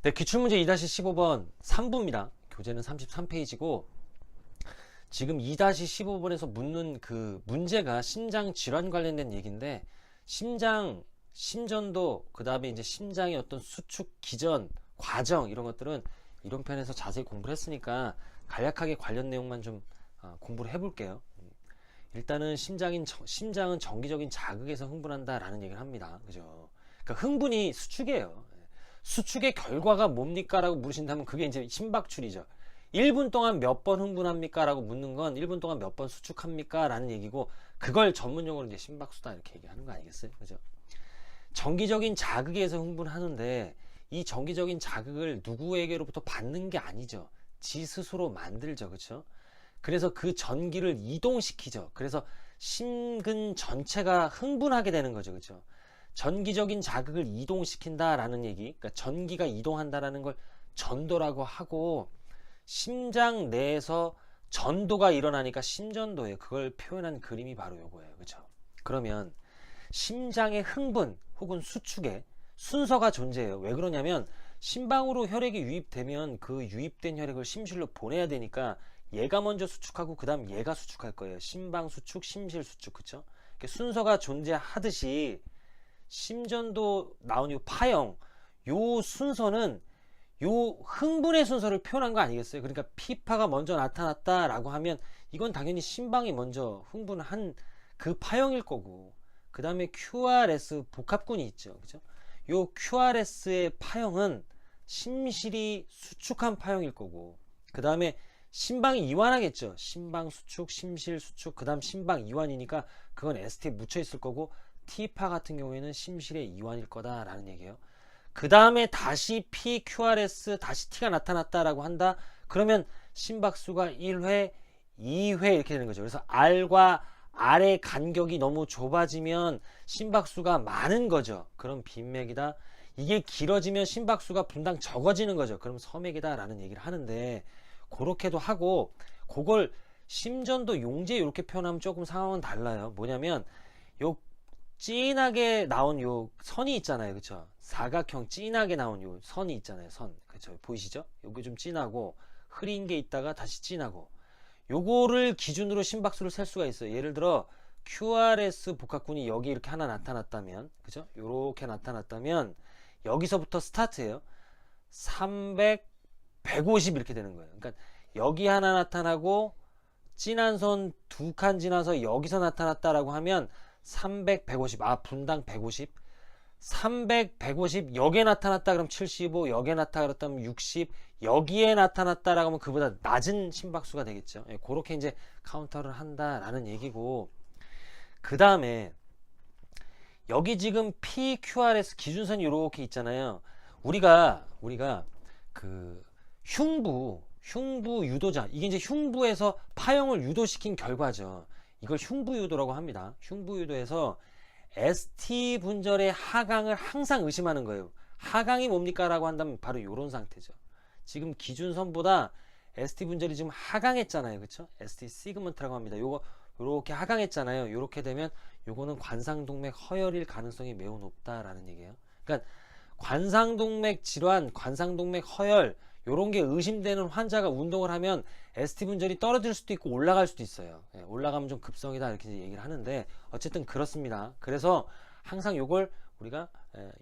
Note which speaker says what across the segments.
Speaker 1: 네, 기출문제 2-15번 3부입니다. 교재는 33페이지고 지금 2-15번에서 묻는 그 문제가 심장 질환 관련된 얘기인데 심전도 그 다음에 이제 심장의 어떤 수축 기전 과정 이런 것들은 이론 편에서 자세히 공부를 했으니까 간략하게 관련 내용만 좀 공부를 해볼게요. 일단은 심장은 정기적인 자극에서 흥분한다 라는 얘기를 합니다. 그죠? 그러니까 흥분이 수축이에요. 수축의 결과가 뭡니까? 라고 물으신다면 그게 이제 심박출이죠. 1분 동안 몇 번 흥분합니까? 라고 묻는 건 1분 동안 몇 번 수축합니까? 라는 얘기고, 그걸 전문용어로 이제 심박수다 이렇게 얘기하는 거 아니겠어요? 그죠? 정기적인 자극에 의해서 흥분하는데 이 정기적인 자극을 누구에게로부터 받는 게 아니죠. 지 스스로 만들죠. 그렇죠? 그래서 그 전기를 이동시키죠. 그래서 심근 전체가 흥분하게 되는 거죠. 그렇죠? 전기적인 자극을 이동시킨다라는 얘기, 그러니까 전기가 이동한다라는 걸 전도라고 하고, 심장 내에서 전도가 일어나니까 심전도예요. 그걸 표현한 그림이 바로 요거예요. 그렇죠? 그러면 심장의 흥분 혹은 수축에 순서가 존재해요. 왜 그러냐면 심방으로 혈액이 유입되면 그 유입된 혈액을 심실로 보내야 되니까 얘가 먼저 수축하고 그 다음 얘가 수축할 거예요. 심방 수축, 심실 수축. 그쵸? 순서가 존재하듯이 심전도 나온 이 파형, 요 순서는 요 흥분의 순서를 표현한 거 아니겠어요? 그러니까 피파가 먼저 나타났다라고 하면 이건 당연히 심방이 먼저 흥분한 그 파형일 거고, 그 다음에 QRS 복합군이 있죠. 그죠? 요 QRS의 파형은 심실이 수축한 파형일 거고, 그 다음에 심방이 이완하겠죠. 심방 수축, 심실 수축, 그 다음 심방 이완이니까 그건 ST에 묻혀 있을 거고, T파 같은 경우에는 심실의 이완일 거다라는 얘기예요. 그 다음에 다시 PQRS 다시 T가 나타났다라고 한다. 그러면 심박수가 1회, 2회 이렇게 되는 거죠. 그래서 R과 R의 간격이 너무 좁아지면 심박수가 많은 거죠. 그럼 빈맥이다. 이게 길어지면 심박수가 분당 적어지는 거죠. 그럼 서맥이다 라는 얘기를 하는데, 그렇게도 하고, 그걸 심전도 용제 이렇게 표현하면 조금 상황은 달라요. 뭐냐면 요 진하게 나온 요 선이 있잖아요. 그쵸? 사각형 진하게 나온 요 선이 있잖아요. 선. 그쵸? 보이시죠? 요게 좀 진하고 흐린 게 있다가 다시 진하고, 요거를 기준으로 심박수를 셀 수가 있어요. 예를 들어 QRS 복합군이 여기 이렇게 하나 나타났다면, 그죠? 요렇게 나타났다면 여기서부터 스타트예요. 300, 150 이렇게 되는 거예요. 그러니까 여기 하나 나타나고 진한 선 두 칸 지나서 여기서 나타났다라고 하면 300, 150, 분당 150, 300, 150, 여기에 나타났다 그러면 75, 여기에 나타났다면 60, 여기에 나타났다라고 하면 그보다 낮은 심박수가 되겠죠. 예, 그렇게 이제 카운터를 한다라는 얘기고, 그 다음에 여기 지금 PQRS 기준선이 이렇게 있잖아요. 우리가 그 흉부 유도자, 이게 이제 흉부에서 파형을 유도시킨 결과죠. 이걸 흉부 유도라고 합니다. 흉부 유도에서 ST 분절의 하강을 항상 의심하는 거예요. 하강이 뭡니까? 라고 한다면 바로 이런 상태죠. 지금 기준선보다 ST 분절이 지금 하강했잖아요. 그쵸? ST 시그먼트라고 합니다. 요거 요렇게 하강했잖아요. 요렇게 되면 요거는 관상동맥 허혈일 가능성이 매우 높다라는 얘기예요. 그러니까 관상동맥 질환, 관상동맥 허혈 요런 게 의심되는 환자가 운동을 하면 ST 분절이 떨어질 수도 있고 올라갈 수도 있어요. 예, 올라가면 좀 급성이다 이렇게 얘기를 하는데, 어쨌든 그렇습니다. 그래서 항상 요걸 우리가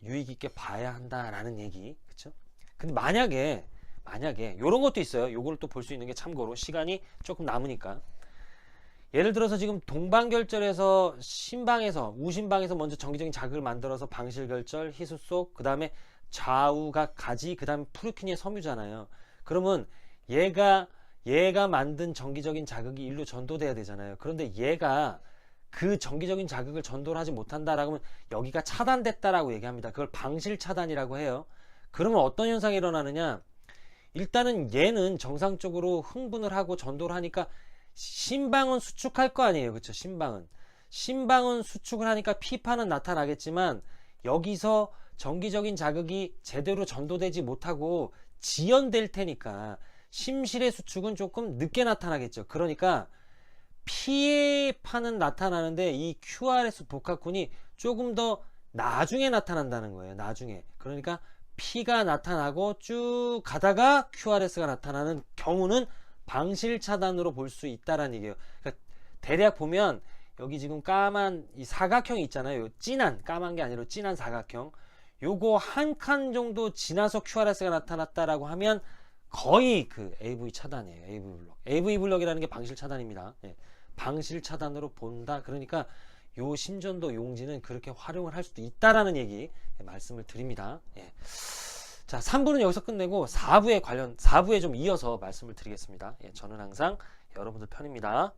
Speaker 1: 유의 깊게 봐야 한다라는 얘기. 그쵸? 근데 만약에 요런 것도 있어요. 요걸 또 볼 수 있는 게 참고로 시간이 조금 남으니까, 예를 들어서 지금 동방결절에서 심방에서 우심방에서 먼저 정기적인 자극을 만들어서 방실결절, 희수속, 그 다음에 좌우각 가지, 그 다음에 프루키니의 섬유잖아요. 그러면 얘가 만든 정기적인 자극이 일로 전도돼야 되잖아요. 그런데 얘가 그 정기적인 자극을 전도를 하지 못한다라고 하면 여기가 차단됐다라고 얘기합니다. 그걸 방실 차단이라고 해요. 그러면 어떤 현상이 일어나느냐? 일단은 얘는 정상적으로 흥분을 하고 전도를 하니까 심방은 수축할 거 아니에요. 그쵸? 심방은 수축을 하니까 피파는 나타나겠지만 여기서 정기적인 자극이 제대로 전도되지 못하고 지연될 테니까 심실의 수축은 조금 늦게 나타나겠죠. 그러니까 피파는 나타나는데 이 QRS 복합군이 조금 더 나중에 나타난다는 거예요. 나중에. 그러니까 P가 나타나고 쭉 가다가 QRS가 나타나는 경우는 방실 차단으로 볼 수 있다라는 얘기예요. 그러니까 대략 보면 여기 지금 까만 이 사각형이 있잖아요. 진한 까만 게 아니라 진한 사각형. 요거 한 칸 정도 지나서 QRS가 나타났다라고 하면 거의 그 AV 차단이에요. AV 블록. AV 블록이라는 게 방실 차단입니다. 예. 방실 차단으로 본다. 그러니까 요 심전도 용지는 그렇게 활용을 할 수도 있다라는 얘기 말씀을 드립니다. 예. 자, 3부는 여기서 끝내고 4부에 좀 이어서 말씀을 드리겠습니다. 예, 저는 항상 여러분들 편입니다.